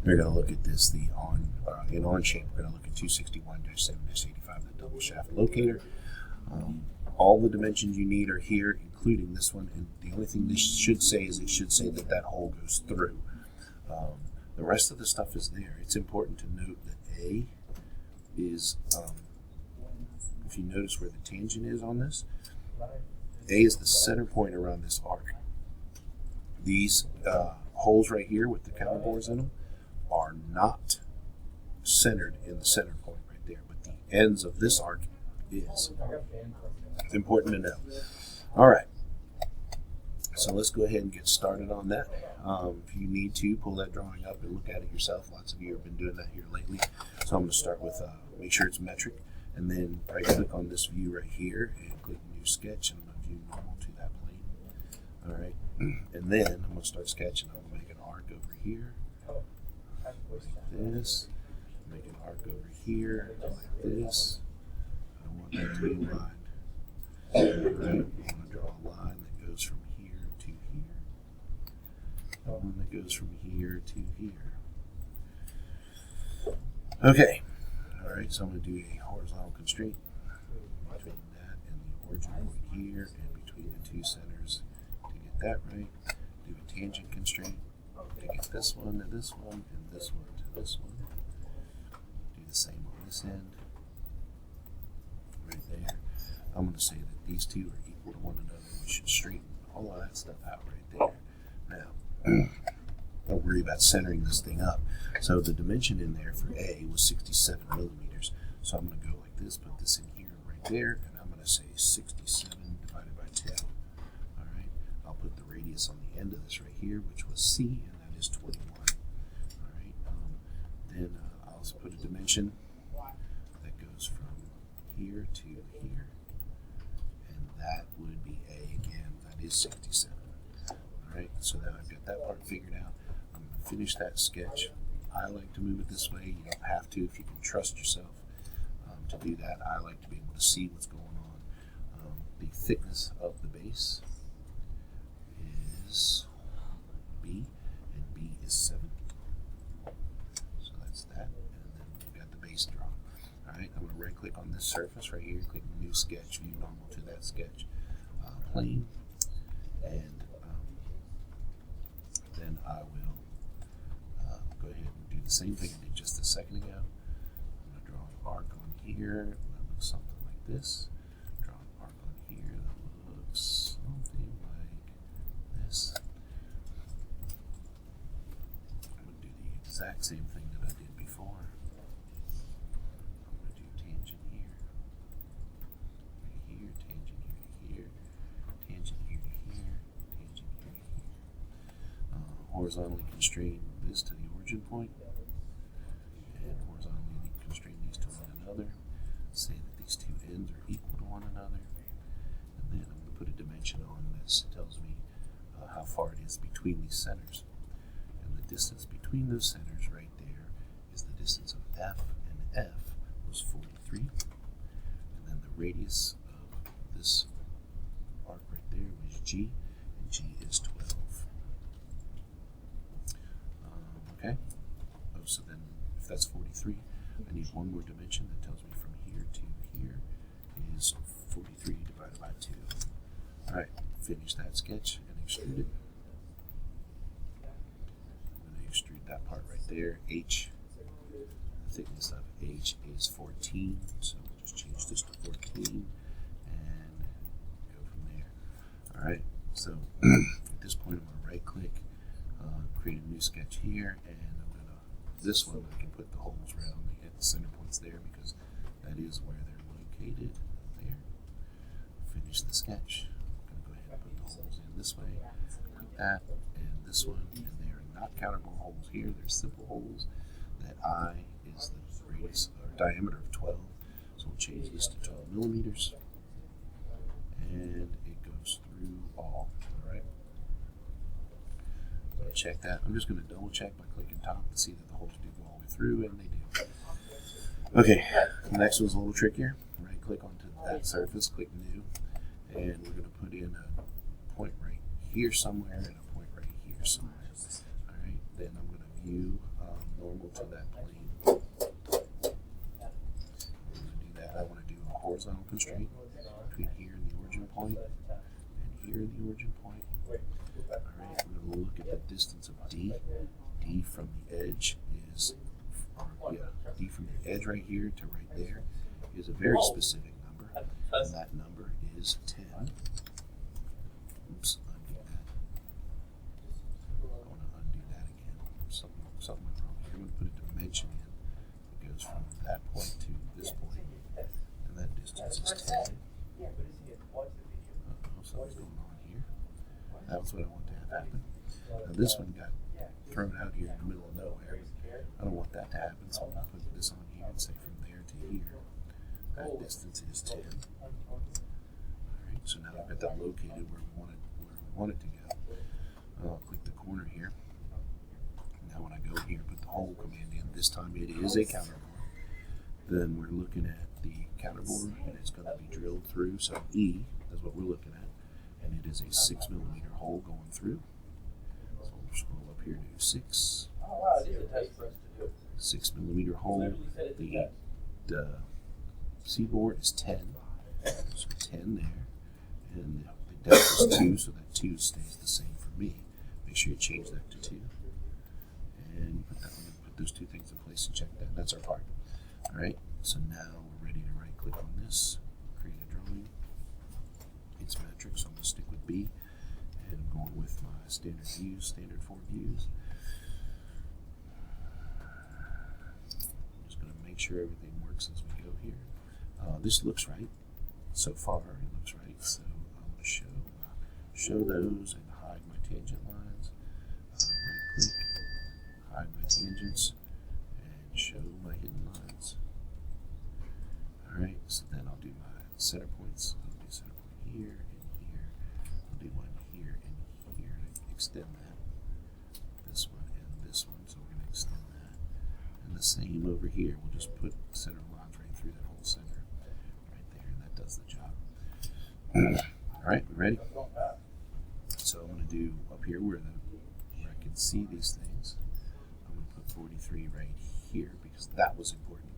We're going to look at this in Onshape. We're going to look at 261-7-85, the double shaft locator. All the dimensions you need are here, including this one, and the only thing this should say is it should say that that hole goes through. The rest of the stuff is there. It's important to note that A is, if you notice where the tangent is on this, A is the center point around this arc. These holes right here with the counterbores in them are not centered in the center point right there, but the ends of this arc is. It's important to know. All right, so let's go ahead and get started on that. If you need to, pull that drawing up and look at it yourself. Lots of you have been doing that here lately. So I'm going to start with make sure it's metric, and then right click on this view right here and click new sketch, and I'm going to view normal to that plane. All right, and then I'm going to start sketching. I'm going to make an arc over here like this, make an arc over here like this. I don't want that to be aligned. Right, I'm going to draw a line that goes from here to here, and one that goes from here to here. Okay, all right, so I'm going to do a horizontal constraint between that and the origin point here and between the two centers to get that right. Do a tangent constraint to get this one to this one and this one to this one. Do the same on this end, right there. I'm going to say that these two are equal to one another. We should straighten all of that stuff out right there. Now, don't worry about centering this thing up. So the dimension in there for A was 67 millimeters. So I'm going to go like this, put this in here right there, and I'm going to say 67 divided by 10. All right, I'll put the radius on the end of this right here, which was C, and that is 21. All right, then I'll also put a dimension that goes from here to here. That would be A again. That is 67. All right, so now I've got that part figured out. I'm going to finish that sketch. I like to move it this way. You don't have to if you can trust yourself to do that. I like to be able to see what's going on. The thickness of the base is B, and B is 7. So that's that, and then we've got the base drawn. All right, I'm going to right click on this surface right here, click new sketch, view normal to that sketch plane, and then I will go ahead and do the same thing I did just a second ago. I'm going to draw an arc on here that looks something like this. Draw an arc on here that looks something like this. I'm going to do the exact same thing that I did before. I'm going to do tangent here, right here, tangent here to here, tangent here to here, tangent here to here. Horizontally constrain this to the origin point, and horizontally constrain these to one another. Say that these two ends are equal to one another, and then I'm going to put a dimension on this. It tells me how far it is between these centers, and the distance between those centers right there is the distance of F, and F was 43, and then the radius of this arc right there was G, and G is 12. Okay, so then if that's 43, I need one more dimension that tells me from here to here is 43 divided by 2. All right, finish that sketch and extrude it. I'm going to extrude that part right there. H, the thickness of H is 14, so we'll just change this to 14 and go from there. All right, so at this point I'm going to right click, create a new sketch here, and I'm going to, this one I can put the holes right on the center points there because that is where they're located there. Finish the sketch. I'm going to go ahead and put the holes in this way, like that, and this one, and they are not countable holes here, they're simple holes. That I is the radius or diameter of 12, so we'll change this to 12 millimeters, and it goes through all. Alright, so check that. I'm just going to double check by clicking top to see that the holes do go all the way through, and they do. Okay, the next one's a little trickier. Right click onto that surface, click new, and we're going to put in a point right here somewhere and a point right here somewhere. Alright, then I'm going to view normal to that plane. I'm going to do that. I want to do a horizontal constraint between here and the origin point and here and the origin point. Alright, we're going to look at the distance of D. D from the edge is, D from the edge right here to right there is a very specific number, and that number is 10. Oops, undo that. I want to undo that again. Something went wrong here. I'm going to put a dimension in. It goes from that point to this point, and that distance is 10. Something's going on here. That was what I want to have happen. Now this one got thrown out here in the middle of nowhere. I don't want that to happen, so I'm going to put this on here and say from there to here, that distance is 10. Alright, so now I've got that located where we want it to go. I'll click the corner here. Now when I go here, put the whole command in. This time it is a counterbore. Then we're looking at the counterbore, and it's going to be drilled through. So E is what we're looking at, and it is a 6mm hole going through. So we'll scroll up here to 6. 6mm hole. The C-bore is 10, so 10 there, and the depth is 2, so that 2 stays the same for me. Make sure you change that to 2, and you put those two things in place and check that. That's our part. All right. So now we're ready to right-click on this, create a drawing. It's metric, so I'm going to stick with B, and I'm going with my standard views, standard 4 views. Make sure everything works as we go here. This looks right. So far, it looks right. So I'm going to show those and hide my tangent lines. Right click, hide my tangents, and show my hidden lines. Alright, so then I'll do my center points. I'll do center point here and here. I'll do one here and here to extend that. This one and this one, so we're going to extend that. And the same over here. We'll just put center lines right through that whole center right there, and that does the job. Alright, we ready? So I'm going to do up here where I can see these things. I'm going to put 43 right here because that was important.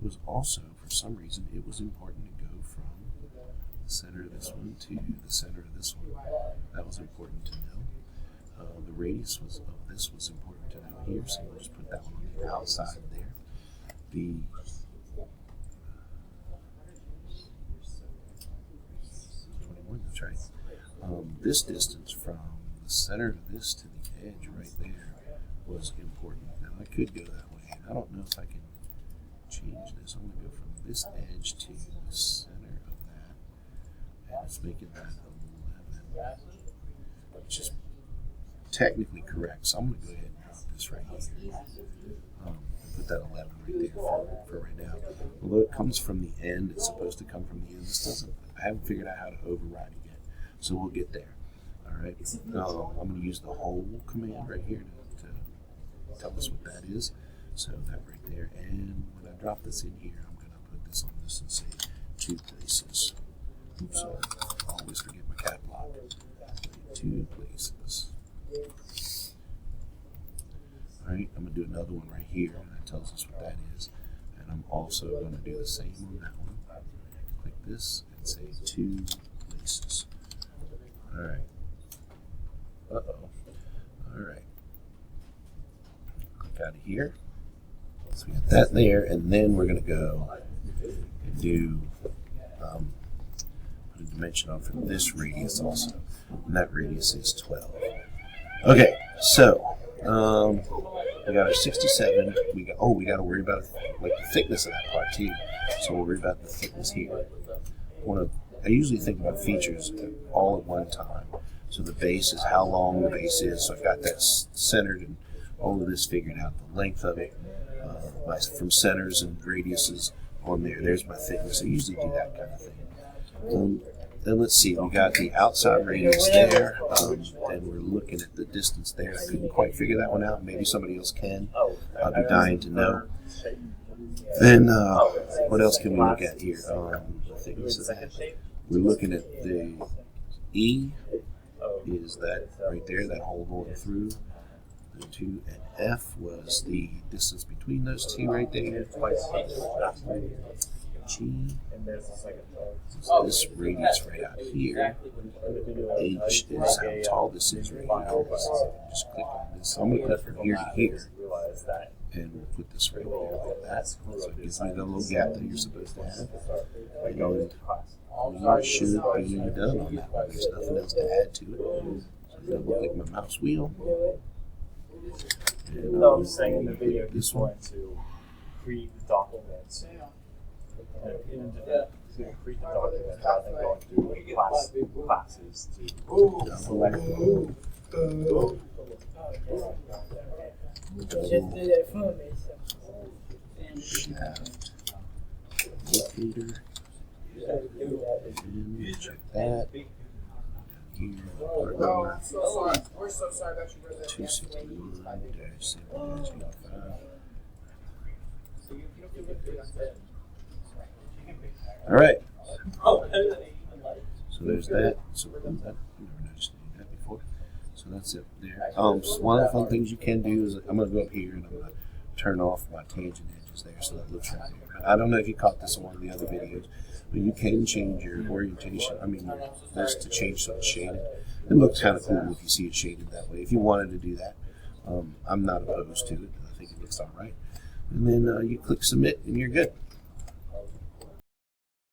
It was also, for some reason, it was important to go from the center of this one to the center of this one. That was important to know. The radius of this was important to know here, so we'll just put that one on the outside there. The 21, that's right. This distance from the center of this to the edge right there was important. Now I could go that way. I don't know if I can change this. I'm going to go from this edge to the center of that, and it's making that 11, which is technically correct. So I'm going to go ahead and drop this right here. Put that 11 right there for right now. Although it comes from the end, it's supposed to come from the end. This doesn't. I haven't figured out how to override it yet, so we'll get there. All right. I'm going to use the whole command right here to tell us what that is. So that right there, and when I drop this in here, I'm going to put this on this and say 2 places. Oops, I always forget my cap lock. 2 places. Alright, I'm going to do another one right here, and that tells us what that is. And I'm also going to do the same on that one. Click this and say 2 places. Alright. Uh-oh. Alright. Click out of here. So we got that there, and then we're going to go and do put a dimension on for this radius also. And that radius is 12. Okay, so we got our 67. We got to worry about like the thickness of that part too. So we'll worry about the thickness here. I usually think about features all at one time. So the base is how long the base is. So I've got that centered and all of this figured out. The length of it from centers and radiuses on there. There's my thickness. I usually do that kind of thing. Then let's see, we got the outside radius there, and we're looking at the distance there. I couldn't quite figure that one out. Maybe somebody else can. I'll be dying to know. Then what else can we look at here? The thickness of that. We're looking at the E is that right there, that hole going through. The 2 and F was the distance between those two right there. G. So this radius right out here. H is how tall this is right here. Just click on this. So I'm going to put from here to here. And we'll put this right there like that. So it gives me the little gap that you're supposed to have. And you should be done on that one. There's nothing else to add to it. So double click my mouse wheel. And I'm saying in the video this he's one. going to create the documents. He's going to create the document rather than going through classes to select one. Shaft locator. And check that. Here, part number 261-7-85. All right. So there's that. So that, you never noticed that before. So that's it there. So one of the fun things you can do is I'm going to go up here and I'm going to turn off my tangent edges there so that looks right there. I don't know if you caught this in one of the other videos, but you can change your orientation. I mean, this to change so it's shaded. It looks kind of cool if you see it shaded that way. If you wanted to do that, I'm not opposed to it. I think it looks all right. And then you click submit and you're good.